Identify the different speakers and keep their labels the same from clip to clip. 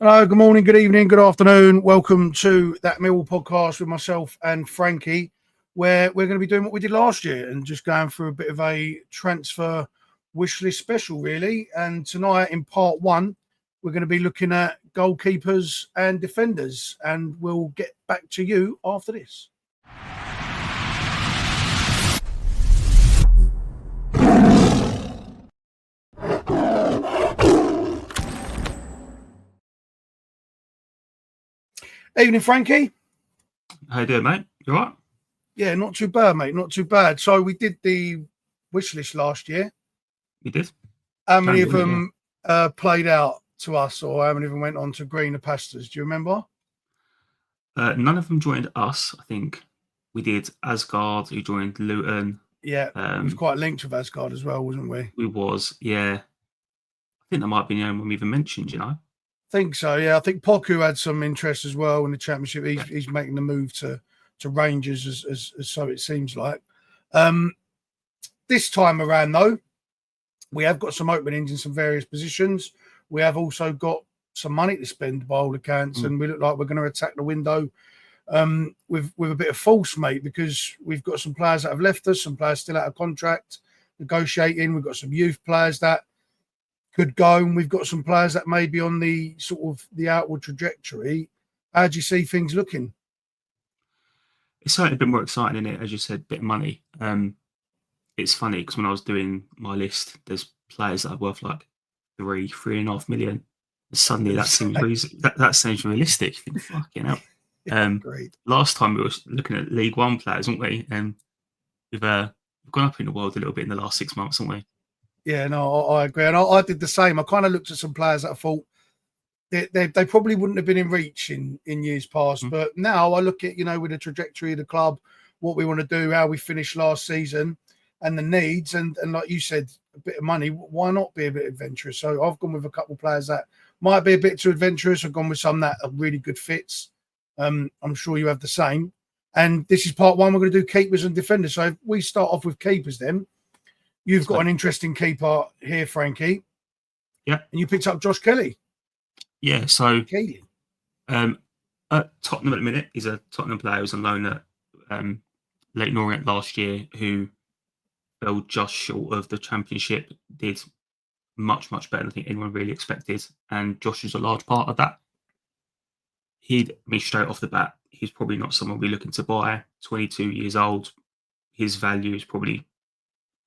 Speaker 1: Hello, good morning, good evening, good afternoon. Welcome to That Millwall Podcast with myself and Frankie, where we're going to be doing what we did last year and just going through a bit of a transfer wishlist special, really. And tonight in part one, we're going to be looking at goalkeepers and defenders, and we'll get back to you after this. Evening, Frankie.
Speaker 2: How you doing, mate? You all right?
Speaker 1: Yeah, not too bad, mate. Not too bad. So we did the wish list last year.
Speaker 2: You did?
Speaker 1: How many of them played out to us, or how many of them went on to greener pastures? Do you remember?
Speaker 2: None of them joined us. I think we did Asgard, who joined Luton.
Speaker 1: Yeah, we was quite linked with Asgard as well, wasn't we?
Speaker 2: We was, yeah. I think that might be the only one we even mentioned, you know?
Speaker 1: Think so, yeah. I think Poku had some interest as well in the Championship. He's making the move to Rangers, as so it seems like. This time around, though, we have got some openings in some various positions. We have also got some money to spend by all accounts, and we look like we're going to attack the window with a bit of force, mate, because we've got some players that have left us, some players still out of contract, negotiating. We've got some youth players that could go, and we've got some players that may be on the sort of the outward trajectory. How do you see things looking?
Speaker 2: It's certainly a bit more exciting, isn't it? As you said, bit of money. It's funny because when I was doing my list, there's players that are worth like 3.5 million. And suddenly that seems realistic. You think, fucking hell.
Speaker 1: Great.
Speaker 2: Last time we were looking at League One players, weren't we? And we've gone up in the world a little bit in the last 6 months, haven't we?
Speaker 1: Yeah, no, I agree. And I did the same. I kind of looked at some players that I thought they probably wouldn't have been in reach in years past. But now I look at, with the trajectory of the club, what we want to do, how we finished last season and the needs. And like you said, a bit of money, why not be a bit adventurous? So I've gone with a couple of players that might be a bit too adventurous. I've gone with some that are really good fits. I'm sure you have the same. And this is part one. We're going to do keepers and defenders. So if we start off with keepers then. You've got an interesting keeper here, Frankie.
Speaker 2: Yeah.
Speaker 1: And you picked up Josh Kelly.
Speaker 2: Yeah, so
Speaker 1: Kelly.
Speaker 2: At Tottenham at the minute, he's a Tottenham player who's on loan at Leyton Orient last year, who fell just short of the Championship, did much, much better than I think anyone really expected. And Josh is a large part of that. Straight off the bat, he's probably not someone we're looking to buy. 22 years old. His value is probably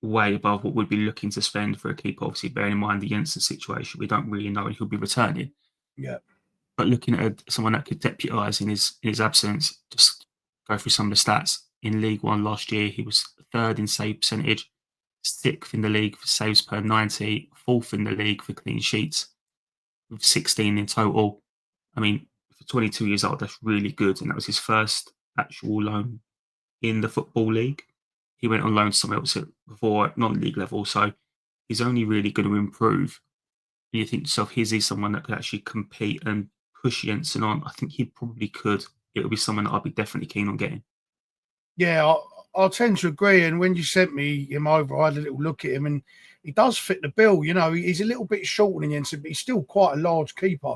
Speaker 2: way above what we'd be looking to spend for a keeper. Obviously, bearing in mind the Jensen situation, we don't really know when he'll be returning.
Speaker 1: Yeah.
Speaker 2: But looking at someone that could deputise in his absence, just go through some of the stats. In League One last year, he was third in save percentage, sixth in the league for saves per 90, fourth in the league for clean sheets, with 16 in total. I mean, for 22 years old, that's really good. And that was his first actual loan in the Football League. He went on loan somewhere else before at non-league level, so he's only really going to improve. And you think to yourself, is he someone that could actually compete and push Jensen on? I think he probably could. It would be someone that I'd be definitely keen on getting.
Speaker 1: Yeah, I'll tend to agree. And when you sent me him over, I had a little look at him, and he does fit the bill. He's a little bit shorter than Jensen, but he's still quite a large keeper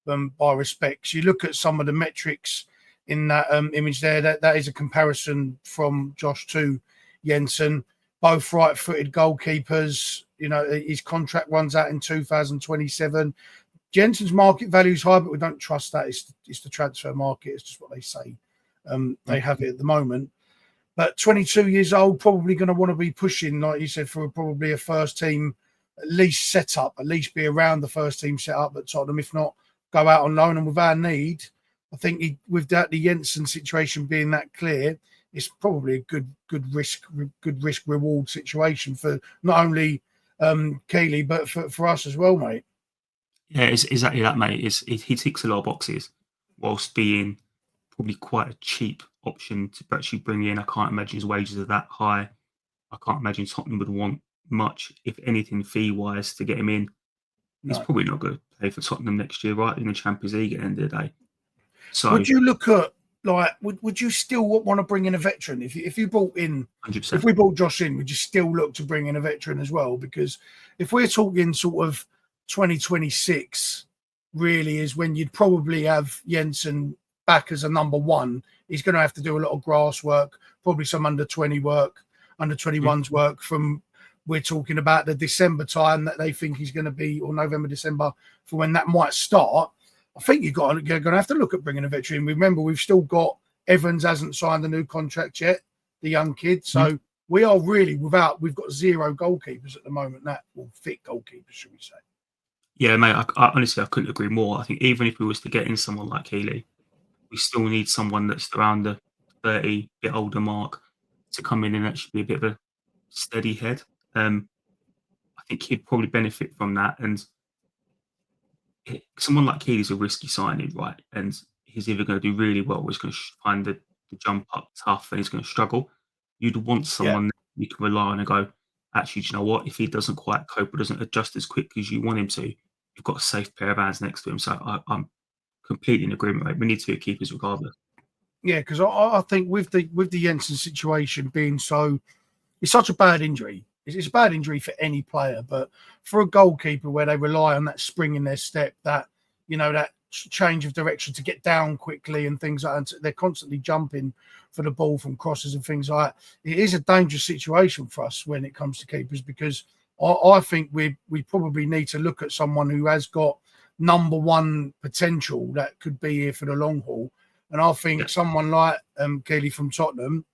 Speaker 1: by respects. You look at some of the metrics in that image there, that is a comparison from Josh to Jensen, both right-footed goalkeepers. His contract runs out in 2027. Jensen's market value is high, but we don't trust that. It's the transfer market. It's just what they say. They have it at the moment. But 22 years old, probably going to want to be pushing, like you said, for probably a first team, at least setup, at least be around the first team setup at Tottenham. If not, go out on loan. And with our need, I think with the Jensen situation being that clear, it's probably a good risk reward situation for not only Keeley but for us as well, mate.
Speaker 2: Yeah, it's exactly that, mate. He ticks a lot of boxes whilst being probably quite a cheap option to actually bring in. I can't imagine his wages are that high. I can't imagine Tottenham would want much, if anything, fee-wise to get him in. He's probably not going to play for Tottenham next year, right, in the Champions League at the end of the day. So,
Speaker 1: would you look at, would you still want to bring in a veteran? If you brought in,
Speaker 2: 100%.
Speaker 1: If we brought Josh in, would you still look to bring in a veteran as well? Because if we're talking sort of 2026 really is when you'd probably have Jensen back as a number one. He's going to have to do a lot of grass work, probably some under 21s work from, we're talking about the December time that they think he's going to be, or November, December, for when that might start. I think you're going to have to look at bringing a veteran. Remember, we've still got Evans hasn't signed a new contract yet, the young kid. So we are really we've got 0 goalkeepers at the moment that will fit goalkeepers, should we say.
Speaker 2: Yeah, mate, I honestly, I couldn't agree more. I think even if we was to get in someone like Keeley, we still need someone that's around the 30, bit older mark to come in and actually be a bit of a steady head. I think he'd probably benefit from that. And someone like Keeley's a risky signing, right? And he's either going to do really well or he's going to find the jump up tough and he's going to struggle. You'd want someone that you can rely on and go, actually, do you know what? If he doesn't quite cope or doesn't adjust as quickly as you want him to, you've got a safe pair of hands next to him. So I'm completely in agreement, mate. We need 2 keepers regardless.
Speaker 1: Yeah, because I think with the Jensen situation being it's such a bad injury. It's a bad injury for any player, but for a goalkeeper where they rely on that spring in their step, that that change of direction to get down quickly and things like that, they're constantly jumping for the ball from crosses and things like that. It is a dangerous situation for us when it comes to keepers, because I think we probably need to look at someone who has got number one potential that could be here for the long haul. And I think someone like Keeley from Tottenham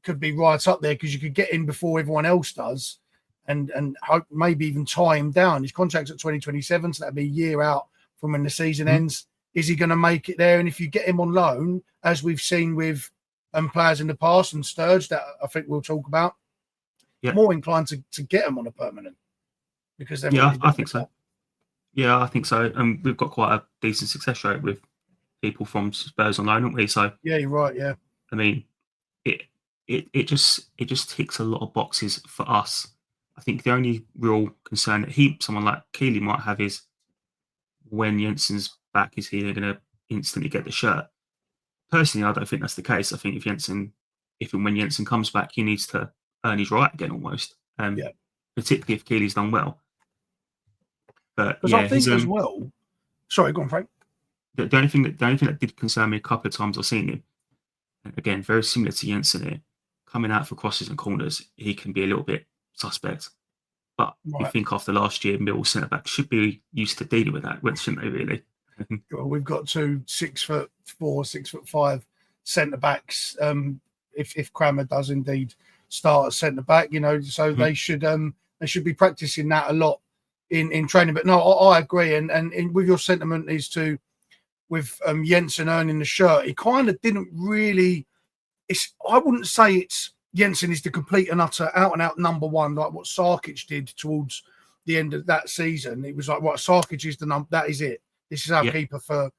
Speaker 1: could be right up there, because you could get in before everyone else does and hope maybe even tie him down. His contract's at 2027, so that'd be a year out from when the season ends. Is he going to make it there? And if you get him on loan, as we've seen with players in the past and Sturge, that I think we'll talk about, more inclined to get him on a permanent, because then
Speaker 2: I think so. Yeah, I think so. And we've got quite a decent success rate with people from Spurs on loan, haven't we? So
Speaker 1: yeah, you're right. Yeah,
Speaker 2: I mean, it just ticks a lot of boxes for us. I think the only real concern that someone like Keeley might have is when Jensen's back, is he going to instantly get the shirt? Personally, I don't think that's the case. I think if and when Jensen comes back, he needs to earn his right again almost. Particularly if Keeley's done well. But
Speaker 1: because I think as well. Sorry, go on, Frank.
Speaker 2: The only thing that did concern me a couple of times I've seen him, again, very similar to Jensen here, coming out for crosses and corners, he can be a little bit suspect. But you think after last year, Millwall centre-back should be used to dealing with that, shouldn't they, really?
Speaker 1: Well, we've got 2 6'4", 6'5" centre-backs. If Crammer does indeed start at centre-back, so they should be practising that a lot in training. But no, I agree. And with your sentiment with Jensen earning the shirt, he kind of didn't really. I wouldn't say Jensen is the complete and utter out and out number one like what Sarkic did towards the end of that season. It was like, right, Sarkic is the number. That is it. This is our keeper for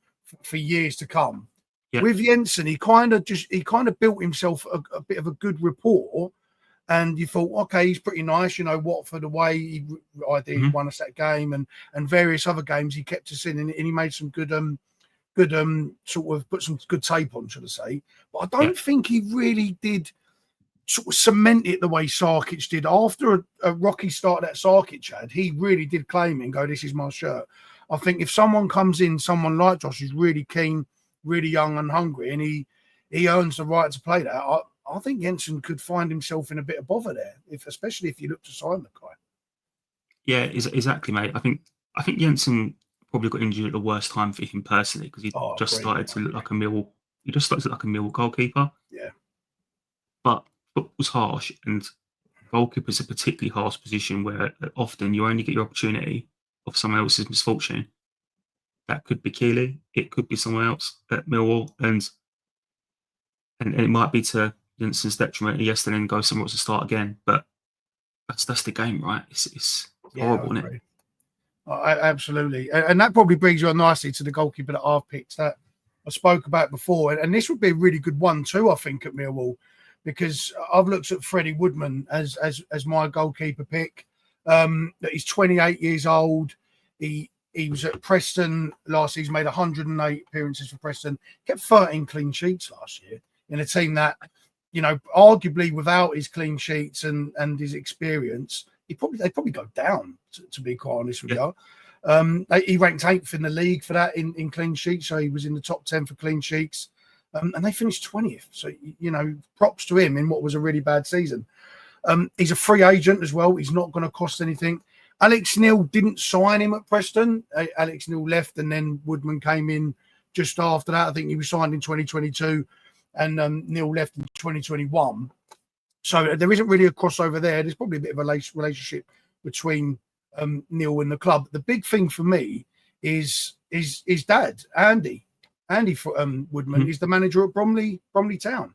Speaker 1: years to come. Yeah. With Jensen, he kind of built himself a bit of a good rapport. And you thought, okay, he's pretty nice. Watford away, he won us that game, and various other games he kept us in, and he made some good sort of put some good tape on, should I say. But I don't think he really did sort of cement it the way Sarkic did. After a rocky start that Sarkic had, he really did claim it and go, this is my shirt. I think if someone comes in, someone like Josh, who's really keen, really young and hungry, and he earns the right to play that, I think Jensen could find himself in a bit of bother there, especially if you look to sign the guy.
Speaker 2: Yeah, exactly, mate. I think Jensen probably got injured at the worst time for him personally, because he started to look like a Millwall. He just started to look like a Millwall goalkeeper.
Speaker 1: Yeah.
Speaker 2: But football's harsh, and goalkeeper's a particularly harsh position where often you only get your opportunity of someone else's misfortune. That could be Keeley, it could be someone else at Millwall, and it might be to Jensen's detriment yesterday and go somewhere else to start again. But that's the game, right? It's horrible, isn't it?
Speaker 1: Absolutely. And that probably brings you on nicely to the goalkeeper that I've picked that I spoke about before. And this would be a really good one too, I think, at Millwall, because I've looked at Freddy Woodman as my goalkeeper pick. That he's 28 years old. He was at Preston last season, made 108 appearances for Preston, kept 13 clean sheets last year in a team that, arguably without his clean sheets and his experience, they'd probably go down, to be quite honest with you. He ranked 8th in the league for that in clean sheets, so he was in the top 10 for clean sheets. And they finished 20th. So, props to him in what was a really bad season. He's a free agent as well. He's not going to cost anything. Alex Neil didn't sign him at Preston. Alex Neil left, and then Woodman came in just after that. I think he was signed in 2022, and Neil left in 2021. So there isn't really a crossover there. There's probably a bit of a relationship between Neil and the club. The big thing for me is his dad, Andy. Andy Woodman is the manager at Bromley Town.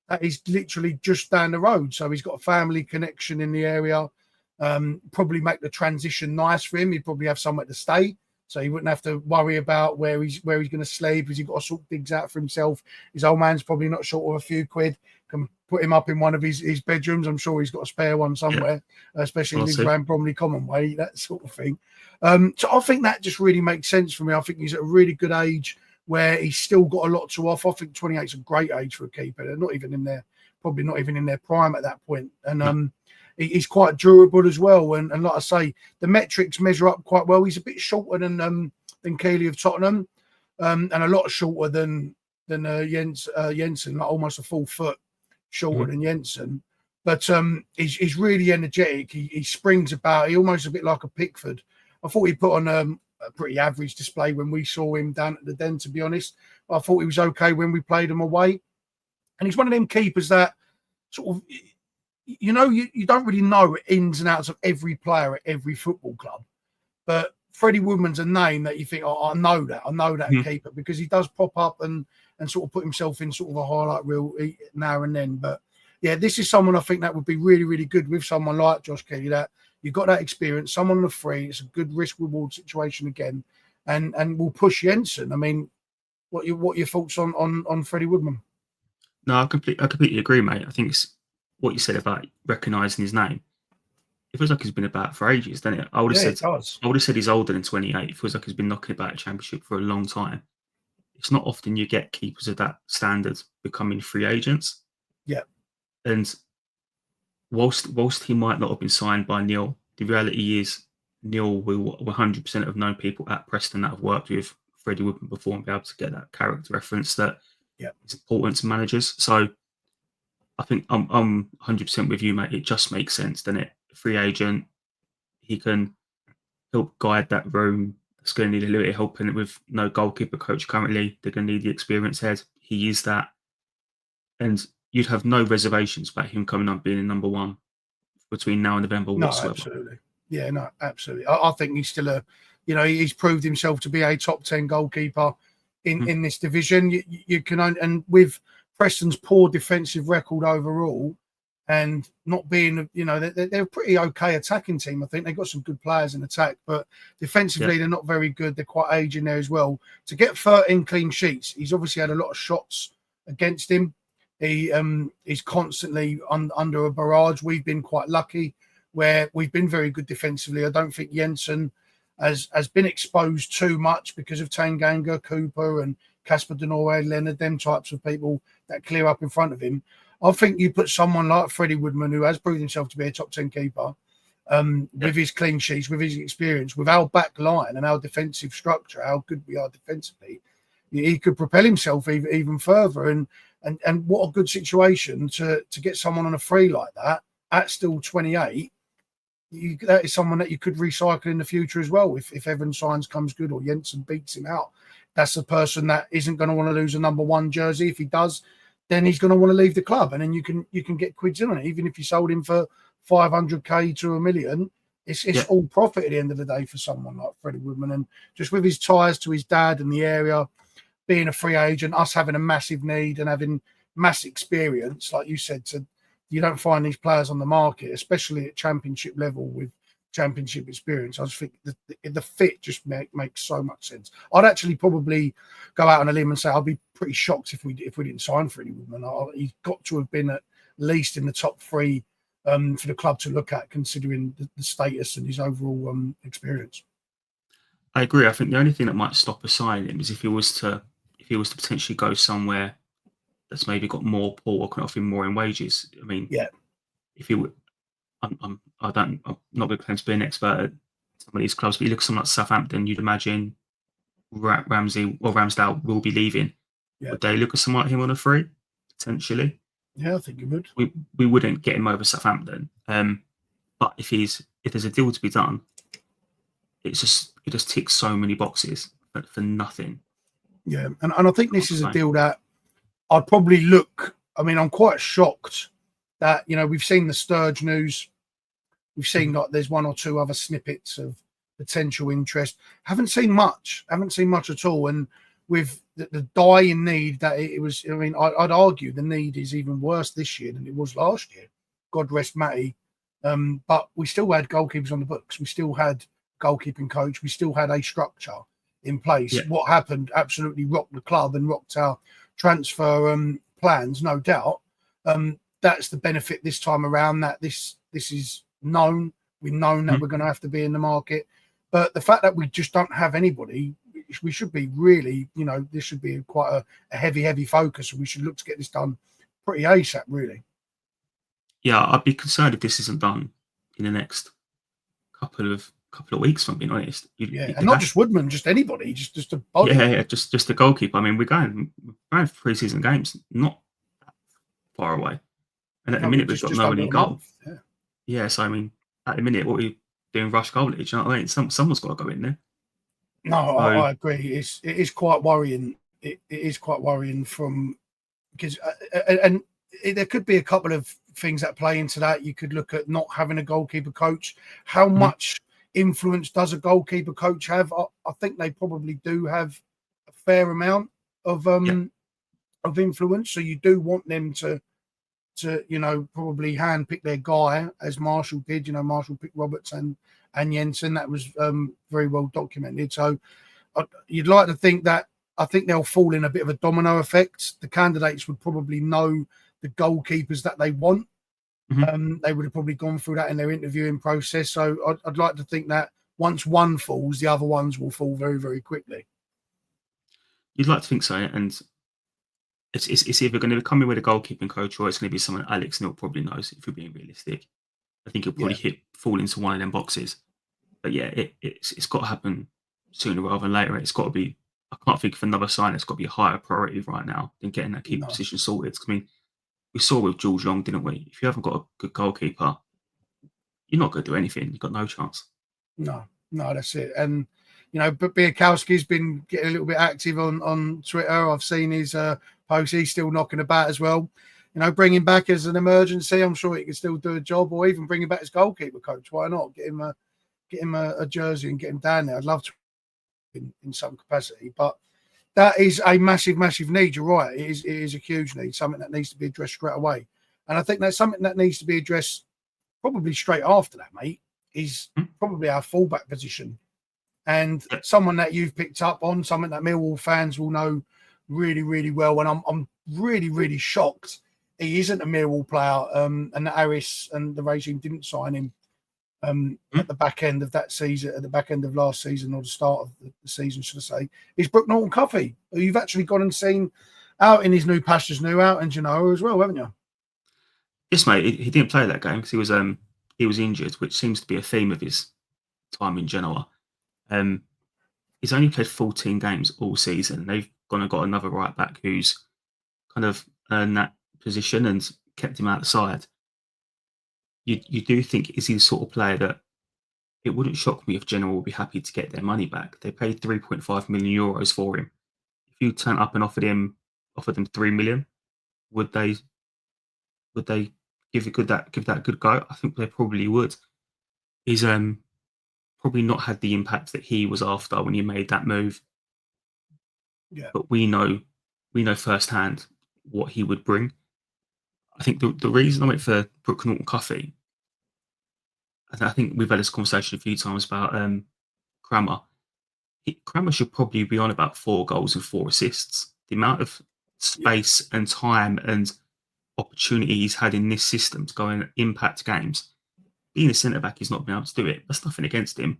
Speaker 1: That is literally just down the road. So he's got a family connection in the area. Probably make the transition nice for him. He'd probably have somewhere to stay, so he wouldn't have to worry about where he's going to sleep. Has he got to sort things out for himself? His old man's probably not short of a few quid. Can put him up in one of his bedrooms. I'm sure he's got a spare one somewhere, especially if he's around Bromley Common Way, that sort of thing. So I think that just really makes sense for me. I think he's at a really good age where he's still got a lot to offer. I think 28 is a great age for a keeper. They're not even in their prime at that point. And he's quite durable as well. And like I say, the metrics measure up quite well. He's a bit shorter than Keeley of Tottenham, and a lot shorter than Jensen, like almost a full foot shorter than Jensen. But he's really energetic. He springs about. He almost a bit like a Pickford. I thought he put on a pretty average display when we saw him down at the Den, to be honest. I thought he was okay when we played him away. And he's one of them keepers that sort of, you don't really know ins and outs of every player at every football club. But Freddy Woodman's a name that you think, I know that keeper, because he does pop up and sort of put himself in sort of a highlight reel now and then. But yeah, this is someone I think that would be really, really good with someone like Josh Kelly, that you've got that experience, someone on the free. It's a good risk-reward situation again, and will push Jensen. I mean, what are your thoughts on Freddy Woodman?
Speaker 2: No, I completely agree, mate. I think it's what you said about recognising his name. It feels like he's been about for ages, doesn't it? I would have said he's older than 28. It feels like he's been knocking about a championship for a long time. It's not often you get keepers of that standard becoming free agents.
Speaker 1: Yeah.
Speaker 2: And whilst he might not have been signed by Neil, the reality is Neil will 100% have known people at Preston that have worked with Freddy Woodman before and be able to get that character reference that is important to managers. So I think I'm 100% with you, mate. It just makes sense, doesn't it? Free agent, he can help guide that room. It's going to need a little bit of help in it with no goalkeeper coach currently. They're going to need the experienced head. He is that. And you'd have no reservations about him coming up being a number one between now and November whatsoever.
Speaker 1: Absolutely. Yeah, no, absolutely. I think he's still he's proved himself to be a top 10 goalkeeper in this division. You can, and with Preston's poor defensive record overall, and not being, they're a pretty okay attacking team. I think they've got some good players in attack, but defensively they're not very good. They're quite aging there as well. To get 13 clean sheets, he's obviously had a lot of shots against him. He is constantly under a barrage. We've been quite lucky where we've been very good defensively. I don't think Jensen has been exposed too much because of Tanganga, Cooper, and Casper Denore, Leonard, them types of people that clear up in front of him. I think you put someone like Freddy Woodman, who has proved himself to be a top 10 keeper, with his clean sheets, with his experience, with our back line and our defensive structure, how good we are defensively, he could propel himself even further. And what a good situation to get someone on a free like that at still 28. That is someone that you could recycle in the future as well. If Evan Signs comes good or Jensen beats him out, that's a person that isn't going to want to lose a number one jersey. If he does, then he's going to want to leave the club, and then you can get quids in on it. Even if you sold him for 500k to $1 million, it's all profit at the end of the day for someone like Freddy Woodman. And just with his ties to his dad and the area, being a free agent, us having a massive need and having mass experience, like you said, you don't find these players on the market, especially at championship level with championship experience. I just think the fit just makes so much sense. I'd actually probably go out on a limb and say I'd be pretty shocked if we didn't sign Freddy Woodman. He's got to have been at least in the top three for the club to look at, considering the status and his overall experience.
Speaker 2: I agree. I think the only thing that might stop us signing him is if he was to potentially go somewhere that's maybe got more pull or can offer him more in wages. I mean, if he would, I'm not going to claim to be an expert some of these clubs. But you look at someone like Southampton, you'd imagine Ramsey or Ramsdale will be leaving.
Speaker 1: Yeah.
Speaker 2: Would they look at someone like him on a free? Potentially.
Speaker 1: Yeah, I think you would.
Speaker 2: We wouldn't get him over Southampton. But if there's a deal to be done, it just ticks so many boxes for nothing.
Speaker 1: Yeah, and I think this is a deal that I'd probably look. I mean, I'm quite shocked that, we've seen the Sturge news. We've seen like there's one or two other snippets of potential interest. Haven't seen much at all. And with the dying need that it was, I mean, I'd argue the need is even worse this year than it was last year. God rest Matty. But we still had goalkeepers on the books. We still had goalkeeping coach. We still had a structure in place.
Speaker 2: Yeah.
Speaker 1: What happened absolutely rocked the club and rocked our transfer plans, no doubt. That's the benefit this time around, that this is known. We've known that we're going to have to be in the market. But the fact that we just don't have anybody, we should be really, this should be quite a heavy focus. We should look to get this done pretty ASAP, really.
Speaker 2: Yeah, I'd be concerned if this isn't done in the next couple of weeks, if I'm being honest.
Speaker 1: And not just Woodman, just anybody, just a body.
Speaker 2: Yeah, just a goalkeeper. I mean, we're going pre-season games, not that far away. And at the minute, we've got no one in goal. Yeah, so I mean, at the minute, what we're doing rush goal league, you know what I mean? Someone's got to go in there.
Speaker 1: No, so, I agree. It is quite worrying. It is quite worrying because there could be a couple of things that play into that. You could look at not having a goalkeeper coach. How much influence does a goalkeeper coach have? I think they probably do have a fair amount of influence. So you do want them to probably handpick their guy, as Marshall did. Marshall picked Roberts and Jensen. That was very well documented. So you'd like to think that, I think they'll fall in a bit of a domino effect. The candidates would probably know the goalkeepers that they want. They would have probably gone through that in their interviewing process. So I'd like to think that once one falls, the other ones will fall very, very quickly.
Speaker 2: You'd like to think so, and it's either going to come in with a goalkeeping coach, or it's going to be someone Alex Neil probably knows, if you're being realistic. I think he'll probably fall into one of them boxes. But yeah, it's got to happen sooner rather than later. It's got to be, I can't think of another sign. It's got to be a higher priority right now than getting that keeper position sorted. I mean, we saw with George Long, didn't we? If you haven't got a good goalkeeper, you're not going to do anything. You've got no chance.
Speaker 1: No, that's it. And, but Biakowski's been getting a little bit active on Twitter. I've seen his posts. He's still knocking about as well. Bring him back as an emergency. I'm sure he can still do a job, or even bring him back as goalkeeper coach. Why not? Get him a jersey and get him down there. I'd love to in some capacity. But that is a massive, massive need. You're right. It is a huge need, something that needs to be addressed straight away. And I think that's something that needs to be addressed probably straight after that, mate, is probably our fullback position. And someone that you've picked up on, something that Millwall fans will know really, really well. And I'm really, really shocked he isn't a Millwall player, and that Harris and the regime didn't sign him at the back end of that season, at the back end of last season, or the start of the season, should I say, is Brook Norton-Cuffy, who you've actually gone and seen out in his new pastures, new out in Genoa as well, haven't you?
Speaker 2: Yes, mate. He didn't play that game because he was injured, which seems to be a theme of his time in Genoa. He's only played 14 games all season. They've gone and got another right back who's kind of earned that position and kept him out the side. You do think, is he the sort of player that it wouldn't shock me if Genoa would be happy to get their money back? They paid 3.5 million euros for him. If you turned up and offered them 3 million, would they give that a good go? I think they probably would. He's probably not had the impact that he was after when he made that move.
Speaker 1: Yeah.
Speaker 2: But we know firsthand what he would bring. I think the reason I went for Brook Norton-Cuffy, I think we've had this conversation a few times about Kramer. Kramer should probably be on about 4 goals and 4 assists. The amount of space and time and opportunity he's had in this system to go and impact games. Being a centre-back, he's not been able to do it. That's nothing against him.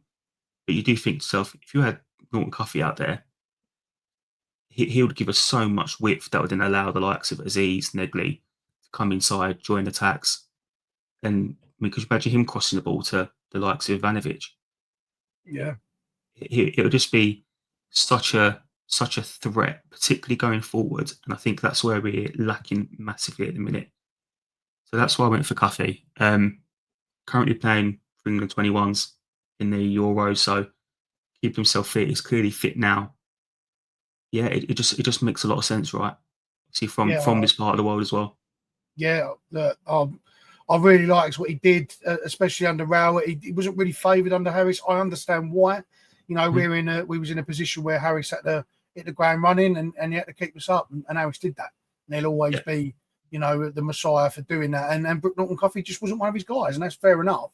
Speaker 2: But you do think to yourself, if you had Norton-Cuffy out there, he would give us so much width that would then allow the likes of Aziz, Nedley to come inside, join attacks. And I mean, could you imagine him crossing the ball to the likes of Ivanovic?
Speaker 1: Yeah.
Speaker 2: It'll just be such a threat, particularly going forward. And I think that's where we're lacking massively at the minute. So that's why I went for Cuffy. Currently playing for England 21s in the Euros, so keep himself fit. He's clearly fit now. Yeah, it just makes a lot of sense, right? See, from this part of the world as well.
Speaker 1: Yeah, look, I really liked what he did, especially under Rowett. He wasn't really favoured under Harris. I understand why. You know, we was in a position where Harris had to hit the ground running, and he had to keep us up, and Harris did that. And he'll always be, you know, the messiah for doing that. And Brook Norton-Cuffy just wasn't one of his guys, and that's fair enough.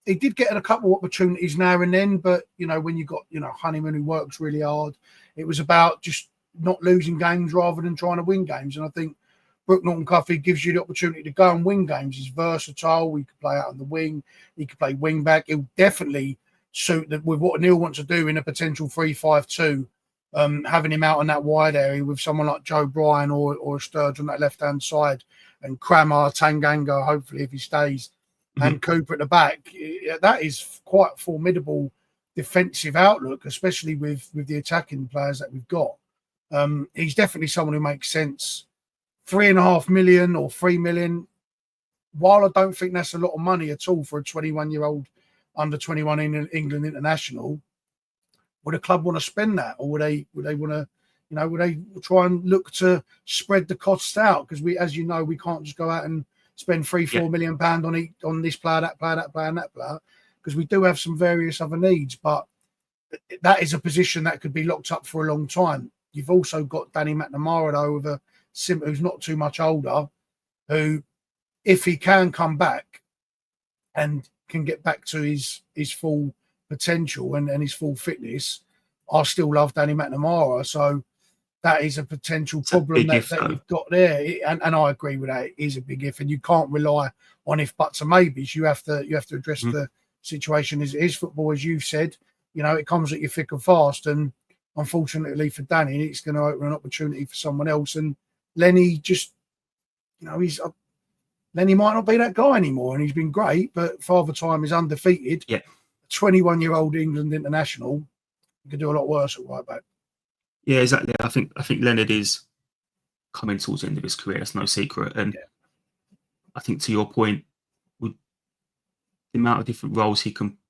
Speaker 1: He did get a couple of opportunities now and then, but you know, when you got, you know, Honeyman who works really hard, it was about just not losing games rather than trying to win games. And I think Brook Norton-Cuffy gives you the opportunity to go and win games. He's versatile. He can play out on the wing. He can play wing back. He'll definitely suit with what Neil wants to do in a potential 3-5-2. Having him out on that wide area with someone like Joe Bryan or Sturge on that left-hand side, and Crammer, Tanganga, hopefully if he stays, and Cooper at the back, that is quite a formidable defensive outlook, especially with the attacking players that we've got. He's definitely someone who makes sense. 3.5 million or 3 million, while I don't think that's a lot of money at all for a 21-year-old under 21 in England international, would a club want to spend that, or would they want to, you know, would they try and look to spread the costs out? Because we, as you know, we can't just go out and spend 3-4 million pound on this player, that player, that player, and that player, because we do have some various other needs. But that is a position that could be locked up for a long time. You've also got Danny McNamara though, who's not too much older, who, if he can come back and can get back to his full potential and his full fitness, I still love Danny McNamara. So that is a potential problem that you've got there. And I agree with that. It is a big if, and you can't rely on if buts and maybes. You have to address the situation as it is. Football, as you've said, you know, it comes at you thick and fast. And unfortunately for Danny, it's going to open an opportunity for someone else. And Lenny just, you know, Lenny might not be that guy anymore, and he's been great, but Father Time is undefeated.
Speaker 2: Yeah.
Speaker 1: 21-year-old England international, he could do a lot worse at right back.
Speaker 2: Yeah, exactly. I think Leonard is coming towards the end of his career. That's no secret. And I think, to your point, with the amount of different roles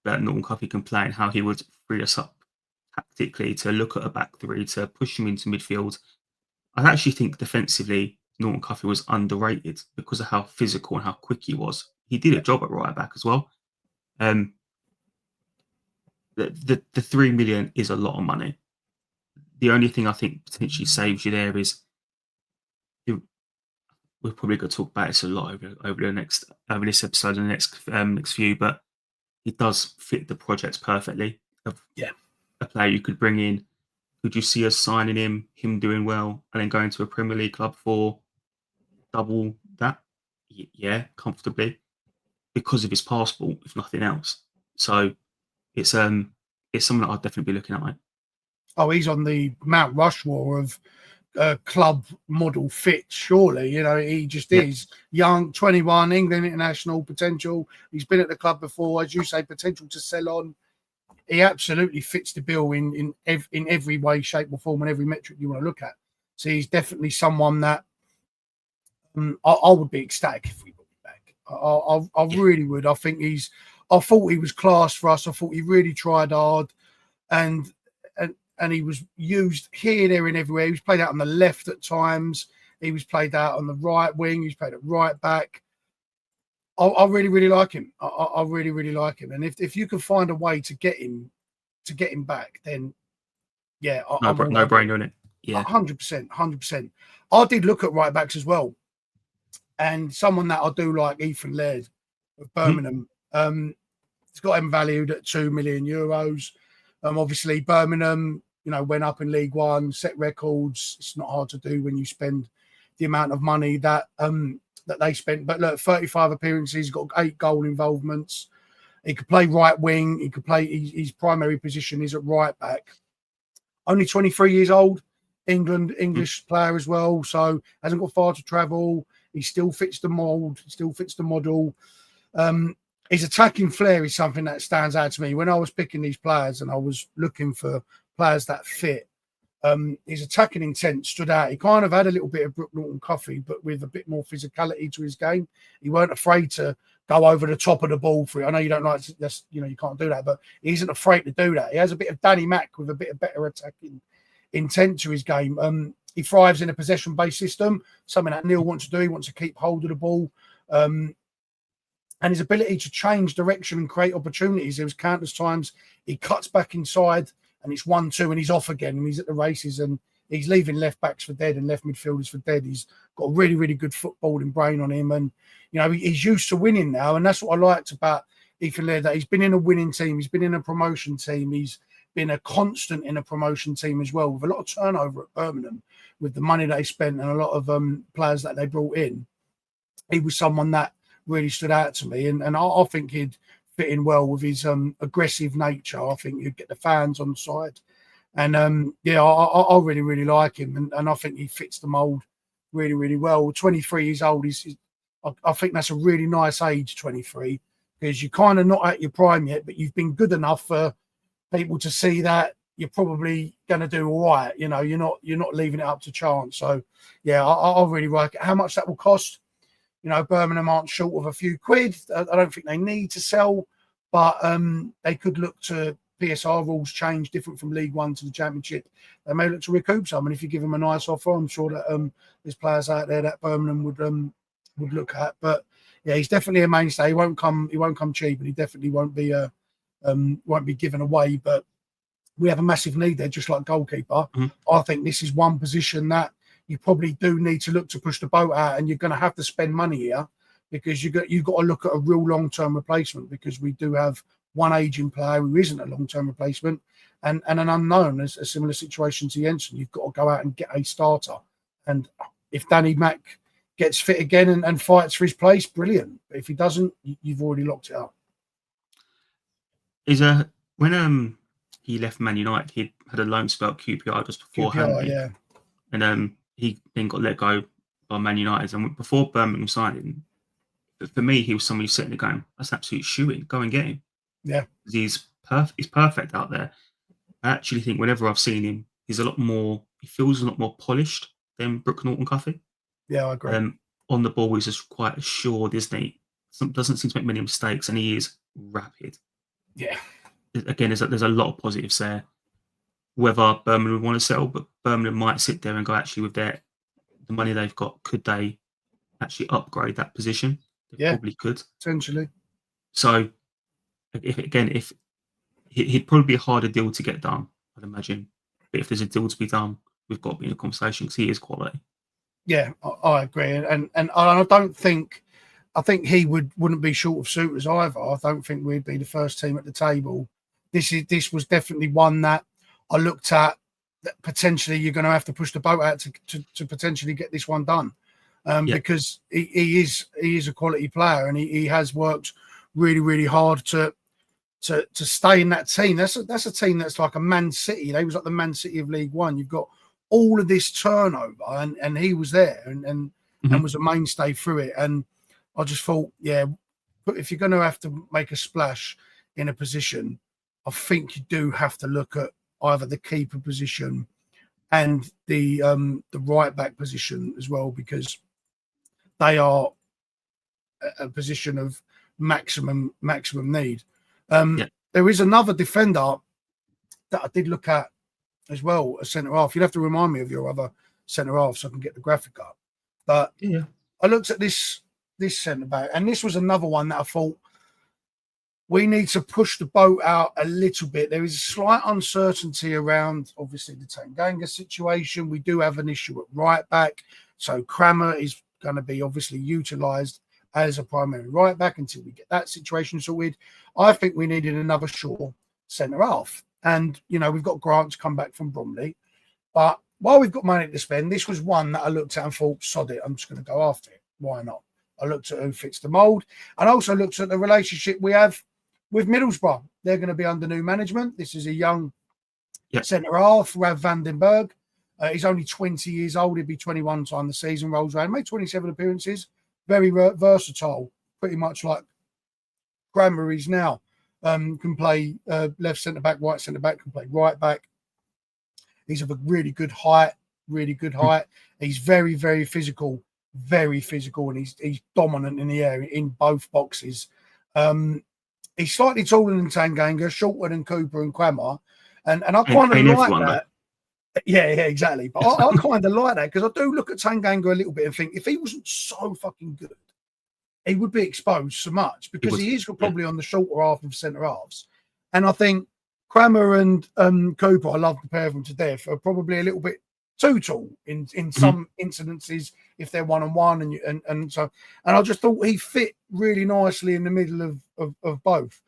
Speaker 2: Norton-Cuffy can play, and how he would free us up tactically to look at a back three, to push him into midfield. I actually think defensively, Norton-Cuffy was underrated because of how physical and how quick he was. He did a job at right back as well. The 3 million is a lot of money. The only thing I think potentially saves you there is, we're probably going to talk about this a lot over this episode and the next few, but he does fit the project perfectly. A player you could bring in. Could you see us signing him doing well, and then going to a Premier League club for double that? Yeah, comfortably, because of his passport, if nothing else. So it's something that I'd definitely be looking at, mate.
Speaker 1: Oh, he's on the Mount Rushmore of club model fit, surely. You know, he just is young, 21, England international potential. He's been at the club before, as you say, potential to sell on. He absolutely fits the bill in every way, shape, or form, and every metric you want to look at. So he's definitely someone that I would be ecstatic if we brought him back. I really would. I thought he was class for us. I thought he really tried hard, and he was used here, there, and everywhere. He was played out on the left at times. He was played out on the right wing. He was played at right back. I really, really like him. I really, really like him. And if you can find a way to get him back, then
Speaker 2: no brainer in it. Yeah,
Speaker 1: 100%, 100%. I did look at right backs as well, and someone that I do like, Ethan Laird of Birmingham. He's got him valued at €2 million. Obviously Birmingham, you know, went up in League One, set records. It's not hard to do when you spend the amount of money that they spent. But look, 35 appearances, got 8 goal involvements. He could play right wing. He could play, his primary position is at right back. Only 23 years old, English player as well. So hasn't got far to travel. He still fits the mould, still fits the model. his attacking flair is something that stands out to me. When I was picking these players and I was looking for players that fit, his attacking intent stood out. He kind of had a little bit of Brook Norton-Cuffy, but with a bit more physicality to his game. He weren't afraid to go over the top of the ball for it. I know you don't like to, that's, you know, you can't do that, but he isn't afraid to do that. He has a bit of Danny Mack with a bit of better attacking intent to his game. He thrives in a possession-based system, something that Neil wants to do. He wants to keep hold of the ball. And his ability to change direction and create opportunities. There was countless times he cuts back inside and it's 1-2 and he's off again and he's at the races and he's leaving left backs for dead and left midfielders for dead. He's got a really, really good footballing brain on him. And, you know, he's used to winning now. And that's what I liked about Ethan Laird, that he's been in a winning team. He's been in a promotion team. He's been a constant in a promotion team as well, with a lot of turnover at Birmingham, with the money that they spent and a lot of players that they brought in. He was someone that really stood out to me. And I think he'd fit in well with his aggressive nature. I think he'd get the fans on the side. And I really, really like him. And I think he fits the mould really, really well. 23 years old, I think that's a really nice age, 23, because you're kind of not at your prime yet, but you've been good enough for people to see that you're probably going to do all right. You know, you're not leaving it up to chance. So, yeah, I really like it. How much that will cost? You know, Birmingham aren't short of a few quid. I don't think they need to sell, but they could look to PSR rules change different from League One to the Championship. They may look to recoup some, and if you give them a nice offer, I'm sure that there's players out there that Birmingham would look at. But yeah, he's definitely a mainstay. He won't come cheap, and he definitely won't be given away. But we have a massive need there, just like goalkeeper. Mm-hmm. I think this is one position that you probably do need to look to push the boat out, and you're going to have to spend money here because you've got to look at a real long-term replacement, because we do have one aging player who isn't a long-term replacement and an unknown, as a similar situation to Jensen. You've got to go out and get a starter. And if Danny Mack gets fit again and fights for his place, brilliant. But if he doesn't, you've already locked it up.
Speaker 2: When he left Man United, he had a loan spell at QPR just beforehand.
Speaker 1: Yeah.
Speaker 2: And he then got let go by Man United. And before Birmingham signed him, for me, he was somebody sitting there going, that's an absolute shoo-in. Go and get him.
Speaker 1: Yeah.
Speaker 2: He's perfect out there. I actually think whenever I've seen him, he feels a lot more polished than Brook Norton-Cuffy.
Speaker 1: Yeah, I agree.
Speaker 2: On the ball, he's just quite assured, isn't he? Doesn't seem to make many mistakes, and he is rapid.
Speaker 1: Yeah.
Speaker 2: Again, there's a lot of positives there. Whether Birmingham would want to sell, but Birmingham might sit there and go, actually, with the money they've got, could they actually upgrade that position? They probably could.
Speaker 1: Potentially.
Speaker 2: So, if he'd probably be a harder deal to get done, I'd imagine. But if there's a deal to be done, we've got to be in a conversation because he is quality.
Speaker 1: Yeah, I agree. And I don't think, I think he wouldn't be short of suitors either. I don't think we'd be the first team at the table. This was definitely one that I looked at that potentially you're going to have to push the boat out to potentially get this one done. Because he is a quality player, and he has worked really, really hard to stay in that team. That's a team that's like a Man City. They was like the Man City of League One. You've got all of this turnover, and he was there and was a mainstay through it. And I just thought, but if you're going to have to make a splash in a position, I think you do have to look at either the keeper position and the right back position as well, because they are a position of maximum need. There is another defender that I did look at as well, a centre half. You'd have to remind me of your other centre half so I can get the graphic up. But I looked at this centre back, and this was another one that I thought we need to push the boat out a little bit. There is a slight uncertainty around, obviously, the Tanganga situation. We do have an issue at right back, so Kramer is going to be obviously utilised as a primary right back until we get that situation sorted. I think we needed another sure centre half. And, you know, we've got Grant to come back from Bromley. But while we've got money to spend, this was one that I looked at and thought, sod it, I'm just going to go after it. Why not? I looked at who fits the mould, and also looked at the relationship we have with Middlesbrough. They're going to be under new management. This is a young centre half, Rav Vandenberg. He's only 20 years old. He'll be 21 time the season rolls around. Made 27 appearances. Very versatile, pretty much like Cranmer is now. Can play left centre back, right centre back, can play right back. He's of a really good height. He's very, very physical, and he's dominant in the air in both boxes. He's slightly taller than Tanganga, shorter than Cooper and Cranmer, and I kind of like that. Yeah, exactly. But I kind of like that because I do look at Tanganga a little bit and think if he wasn't so fucking good, he would be exposed so much because he is probably on the shorter half of centre halves. And I think Cranmer and Cooper, I love the pair of them to death, are probably a little bit too tall in some incidences if they're one-on-one and so. And I just thought he fit really nicely in the middle of both.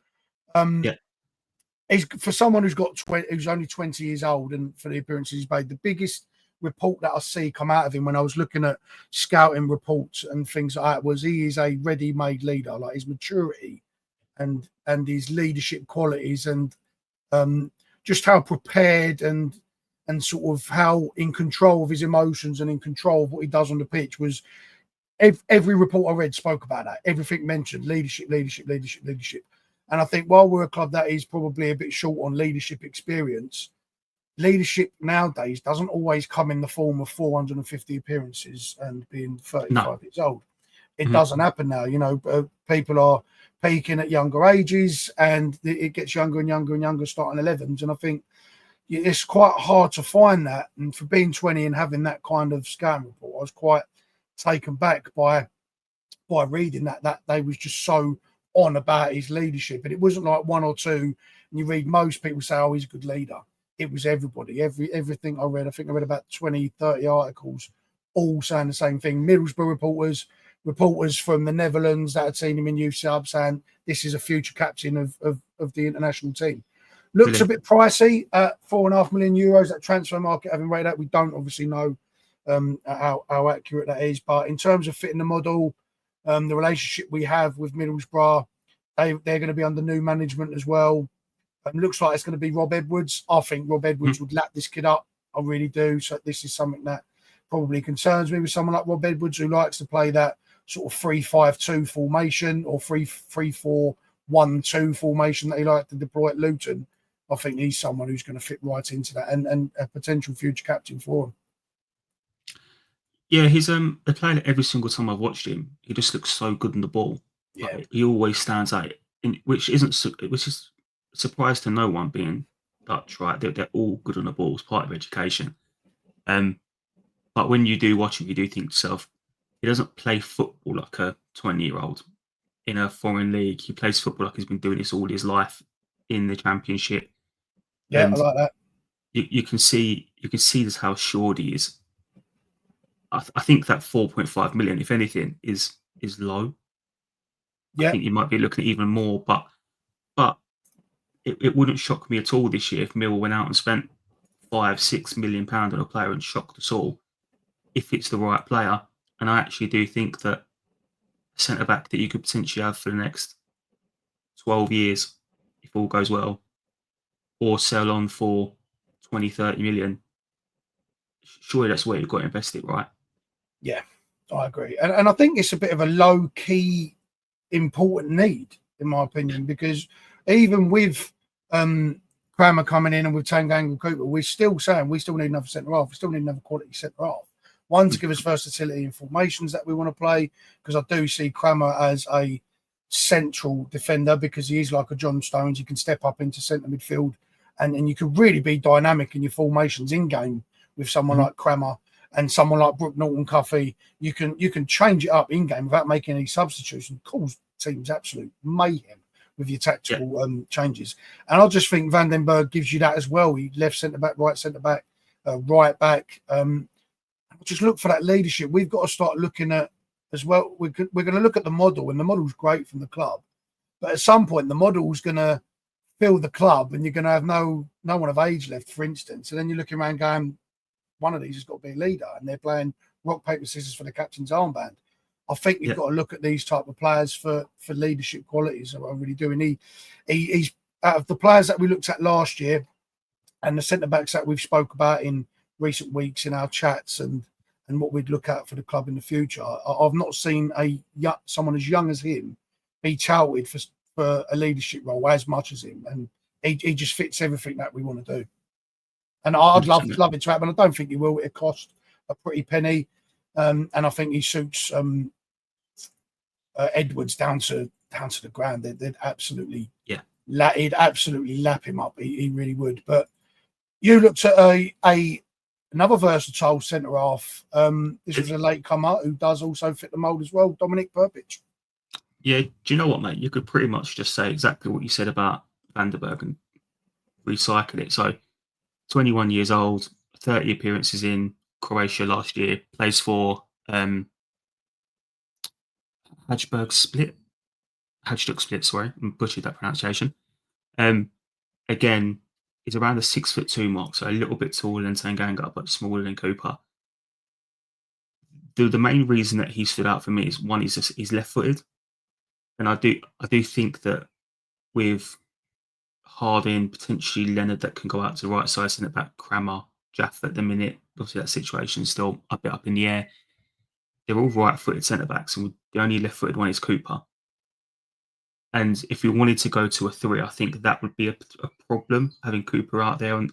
Speaker 1: He's, for someone who's only 20 years old and for the appearances he's made, the biggest report that I see come out of him when I was looking at scouting reports and things like that was he is a ready-made leader. Like his maturity and his leadership qualities and just how prepared and sort of how in control of his emotions and in control of what he does on the pitch was. Every report I read spoke about that. Everything mentioned leadership. And I think while we're a club that is probably a bit short on leadership experience, leadership nowadays doesn't always come in the form of 450 appearances and being 35 years old. It doesn't happen now. You know, people are peaking at younger ages and it gets younger and younger, starting 11s. And I think it's quite hard to find that. And for being 20 and having that kind of scam report, I was quite taken back by reading that they was just so on about his leadership. And it wasn't like one or two. And you read most people say, oh, he's a good leader. It was everybody, everything I read. I think I read about 20, 30 articles, all saying the same thing. Middlesbrough reporters from the Netherlands that had seen him in youth sub saying this is a future captain of the international team. Looks a bit pricey at €4.5 million. That transfer market, having read that, we don't obviously know how accurate that is. But in terms of fitting the model, the relationship we have with Middlesbrough, they're going to be under new management as well. Looks like it's going to be Rob Edwards. I think Rob Edwards would lap this kid up. I really do. So this is something that probably concerns me with someone like Rob Edwards, who likes to play that sort of 3-5-2 formation or 3-4-1-2 formation that he liked to deploy at Luton. I think he's someone who's going to fit right into that and a potential future captain for him.
Speaker 2: Yeah, he's a player that every single time I've watched him, he just looks so good on the ball.
Speaker 1: Yeah,
Speaker 2: like, he always stands out, which is a surprise to no one being Dutch, right? They're all good on the ball. It's part of education. But when you do watch him, you do think to yourself, he doesn't play football like a 20-year-old in a foreign league. He plays football like he's been doing this all his life in the Championship.
Speaker 1: Yeah, and I like that.
Speaker 2: You can see just how assured he is. I think that 4.5 million, if anything, is low.
Speaker 1: Yeah.
Speaker 2: I think you might be looking at even more, but it wouldn't shock me at all this year if Millwall went out and spent £5-6 million on a player and shocked us all if it's the right player. And I actually do think that a centre back that you could potentially have for the next 12 years, if all goes well, or sell on for 20-30 million, surely that's where you've got to invest it, right?
Speaker 1: Yeah, I agree. And I think it's a bit of a low-key important need, in my opinion, because even with Cranmer coming in and with Tanganga Cooper, we're still saying we still need another centre-half. We still need another quality centre-half. One, to give us versatility in formations that we want to play, because I do see Cranmer as a central defender because he is like a John Stones. You can step up into centre midfield and you can really be dynamic in your formations in-game with someone like Cranmer and someone like Brooke Norton-Cuffy. You can change it up in-game without making any substitutions. Cause teams absolute mayhem with your tactical changes. And I just think Van den Berg gives you that as well. He left centre-back, right centre-back, right back. Just look for that leadership. We've got to start looking at as well. We're going to look at the model, and the model's great from the club. But at some point, the model's going to fill the club, and you're going to have no one of age left, for instance. And then you're looking around going, one of these has got to be a leader, and they're playing rock, paper, scissors for the captain's armband. I think you've got to look at these type of players for leadership qualities. I really do. And he's out of the players that we looked at last year and the centre-backs that we've spoke about in recent weeks in our chats and what we'd look at for the club in the future. I've not seen someone as young as him be touted for for a leadership role as much as him, and he just fits everything that we want to do. And I'd love it to happen. I don't think he will. It cost a pretty penny, and I think he suits Edwards down to the ground. They'd absolutely he'd absolutely lap him up. He really would. But you looked at another versatile centre half. This was a late comer who does also fit the mould as well, Dominic Perpich.
Speaker 2: Yeah, do you know what, mate? You could pretty much just say exactly what you said about Vandenberg and recycle it. So, 21 years old, 30 appearances in Croatia last year, plays for Hajduk Split, sorry, I butchered that pronunciation. Again, he's around the 6'2" mark, so a little bit taller than Tanganga, but smaller than Cooper. The main reason that he stood out for me is one, he's left-footed, and I do think that with Harding, potentially Leonard that can go out to the right side, centre back, Kramer, Jaff at the minute. Obviously, that situation is still a bit up in the air. They're all right-footed centre backs, and the only left-footed one is Cooper. And if we wanted to go to a 3, I think that would be a problem, having Cooper out there and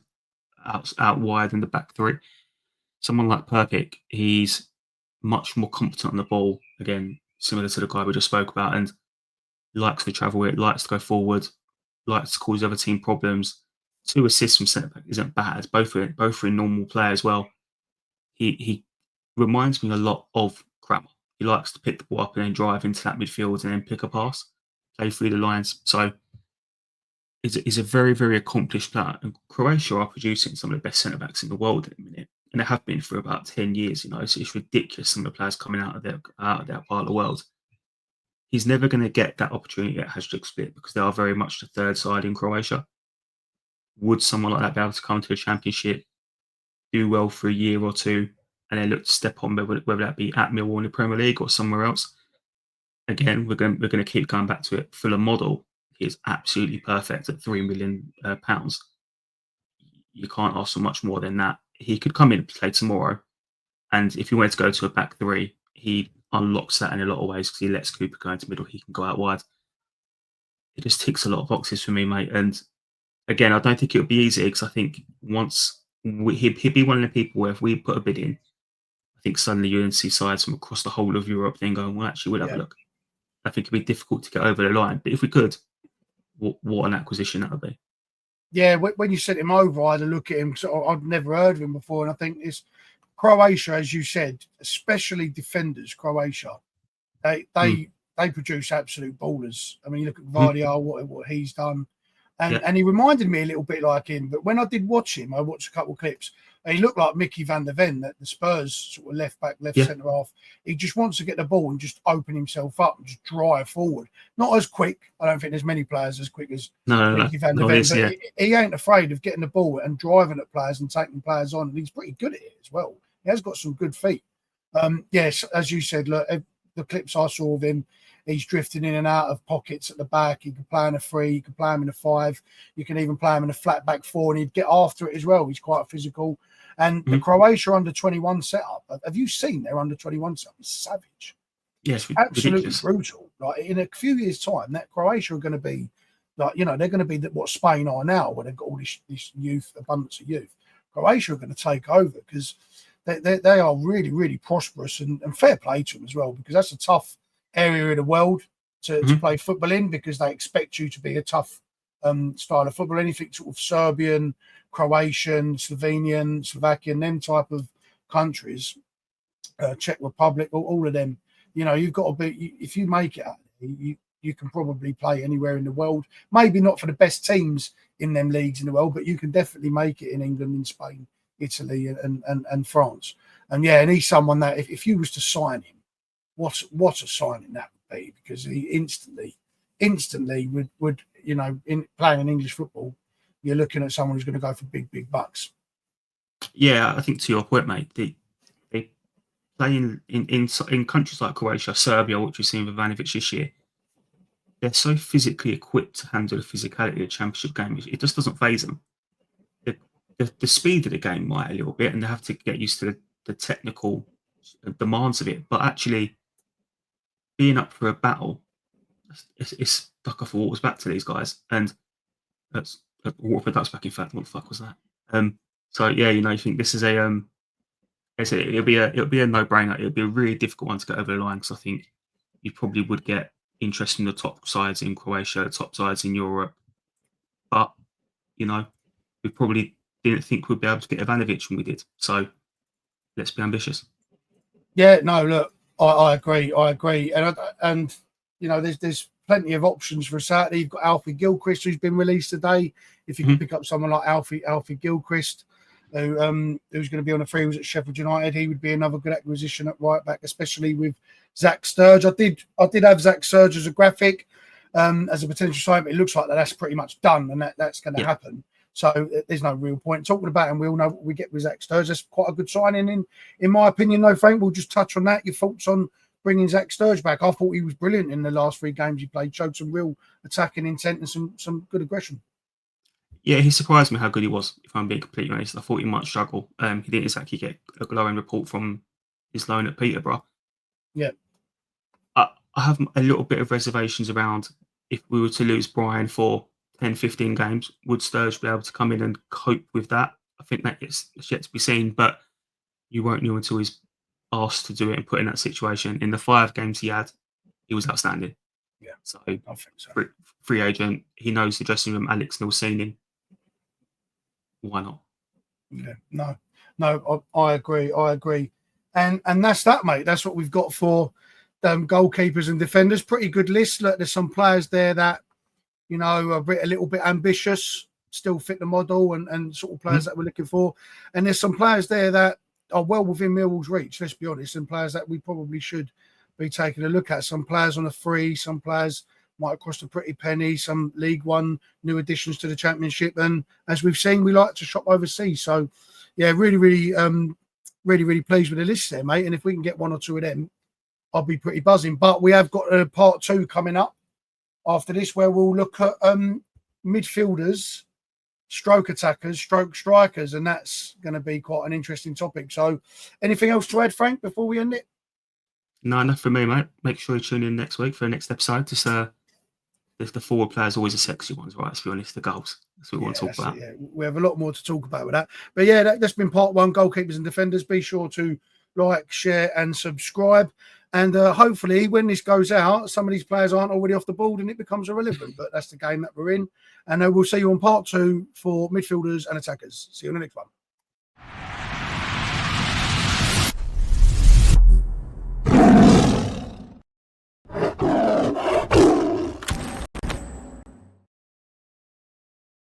Speaker 2: out wide in the back 3. Someone like Perpick, he's much more competent on the ball. Again, similar to the guy we just spoke about, and likes to travel it, likes to go forward, likes to cause other team problems. 2 assists from centre back isn't bad. Both are in normal play as well. He reminds me a lot of Kramer. He likes to pick the ball up and then drive into that midfield and then pick a pass, play through the lines. So he's a very, very accomplished player. And Croatia are producing some of the best centre backs in the world at the minute, and they have been for about 10 years. You know, it's ridiculous. Some of the players coming out of that part of the world. He's never going to get that opportunity at Hajduk Split because they are very much the third side in Croatia. Would someone like that be able to come to a championship, do well for a year or 2, and then look to step on, whether that be at Millwall in the Premier League or somewhere else? Again, we're going to keep going back to it. Fuller model is absolutely perfect at £3 million. You can't ask for much more than that. He could come in and play tomorrow, and if he wanted to go to a back 3, he unlocks that in a lot of ways because he lets Cooper go into middle. He can go out wide. It just ticks a lot of boxes for me, mate. And again, I don't think it'll be easy because I think once he'd be one of the people where if we put a bid in, I think suddenly you're going to see sides from across the whole of Europe then going, well, actually, we'll have a look. I think it'd be difficult to get over the line. But if we could, what an acquisition that would be.
Speaker 1: Yeah, when you sent him over, I had a look at him. So I'd never heard of him before. And I think it's Croatia, as you said, especially defenders, Croatia, they produce absolute ballers. I mean, you look at Vardiar, what he's done. And he reminded me a little bit like him. But when I did watch him, I watched a couple of clips. And he looked like Mickey van der Ven, that the Spurs sort of left back, centre half. He just wants to get the ball and just open himself up and just drive forward. Not as quick. I don't think there's many players as quick as Mickey van der Ven. But he ain't afraid of getting the ball and driving at players and taking players on. And he's pretty good at it as well. He has got some good feet. Yes, as you said, look, the clips I saw of him, he's drifting in and out of pockets at the back. He can play in a 3, you can play him in a 5, you can even play him in a flat back 4, and he'd get after it as well. He's quite physical. And the Croatia under-21 setup, have you seen their under-21 setup? It's savage.
Speaker 2: Yes,
Speaker 1: absolutely brutal. Like in a few years' time, that Croatia are going to be like, you know, they're going to be what Spain are now, where they've got all this youth, abundance of youth. Croatia are going to take over because they are really, really prosperous and fair play to them as well, because that's a tough area of the world to play football in, because they expect you to be a tough style of football. Anything sort of Serbian, Croatian, Slovenian, Slovakian, them type of countries, Czech Republic, all of them, you know, you've got to be, if you make it, you can probably play anywhere in the world. Maybe not for the best teams in them leagues in the world, but you can definitely make it in England, in Spain, Italy, and France. And yeah, and he's someone that if you was to sign him, what a signing that would be, because he instantly would you know, in playing English football, you're looking at someone who's going to go for big bucks.
Speaker 2: Yeah, I think to your point, mate, they play in countries like Croatia, Serbia, which we've seen with Ivanovic this year. They're so physically equipped to handle the physicality of the championship game. It just doesn't faze them. The speed of the game might a little bit, and they have to get used to the technical demands of it. But actually, being up for a battle, it's like I thought was back to these guys, and that's water products back. In fact, what the fuck was that? So yeah, you think this is it'll be a no-brainer. It'll be a really difficult one to get over the line, because I think you probably would get interest in the top sides in Croatia, the top sides in Europe, but we probably didn't think we'd be able to get Ivanovic when we did. So let's be ambitious.
Speaker 1: Yeah, no, look, I agree, and there's plenty of options for Saturday. You've got Alfie Gilchrist, who's been released today. If you can pick up someone like Alfie Gilchrist, who's going to be on the free, was at Sheffield United, he would be another good acquisition at right back, especially with Zach Sturge. I did have Zach Sturge as a graphic, as a potential sign, but it looks like that's pretty much done, and that's going to happen. So there's no real point talking about him. We all know what we get with Zach Sturge. That's quite a good signing, in my opinion, though, Frank. We'll just touch on that. Your thoughts on bringing Zach Sturge back? I thought he was brilliant in the last 3 games he played. Showed some real attacking intent and some good aggression. Yeah,
Speaker 2: he surprised me how good he was, if I'm being completely honest. I thought he might struggle. He didn't exactly get a glowing report from his loan at Peterborough.
Speaker 1: Yeah.
Speaker 2: I have a little bit of reservations around if we were to lose Brian for 10, 15 games, would Sturge be able to come in and cope with that? I think that it's yet to be seen, but you won't know until he's asked to do it and put in that situation. In the 5 games he had, he was outstanding.
Speaker 1: Yeah,
Speaker 2: so
Speaker 1: I think so.
Speaker 2: Free agent, he knows the dressing room. Alex Neil's seen him. Why not?
Speaker 1: Yeah, no, I agree, and that's that, mate. That's what we've got for goalkeepers and defenders. Pretty good list. Look, there's some players there that are a little bit ambitious, still fit the model and sort of players that we're looking for. And there's some players there that are well within Millwall's reach, let's be honest, and players that we probably should be taking a look at. Some players on a free, some players might have cost a pretty penny, some League One new additions to the Championship. And as we've seen, we like to shop overseas. So, yeah, really pleased with the list there, mate. And if we can get 1 or 2 of them, I'll be pretty buzzing. But we have got a part 2 coming up after this, where we'll look at midfielders, stroke attackers, stroke strikers, and that's going to be quite an interesting topic. So anything else to add, Frank, before we end it?
Speaker 2: No, enough for me, mate. Make sure you tune in next week for the next episode. Just the forward players always the sexy ones, right? Let's be honest, the goals. That's what we want to talk about.
Speaker 1: Yeah, we have a lot more to talk about with that. But yeah, that's been part 1, Goalkeepers and Defenders. Be sure to like, share and subscribe. And hopefully when this goes out, some of these players aren't already off the board and it becomes irrelevant. But that's the game that we're in. And we'll see you on part 2 for midfielders and attackers. See you on the next one.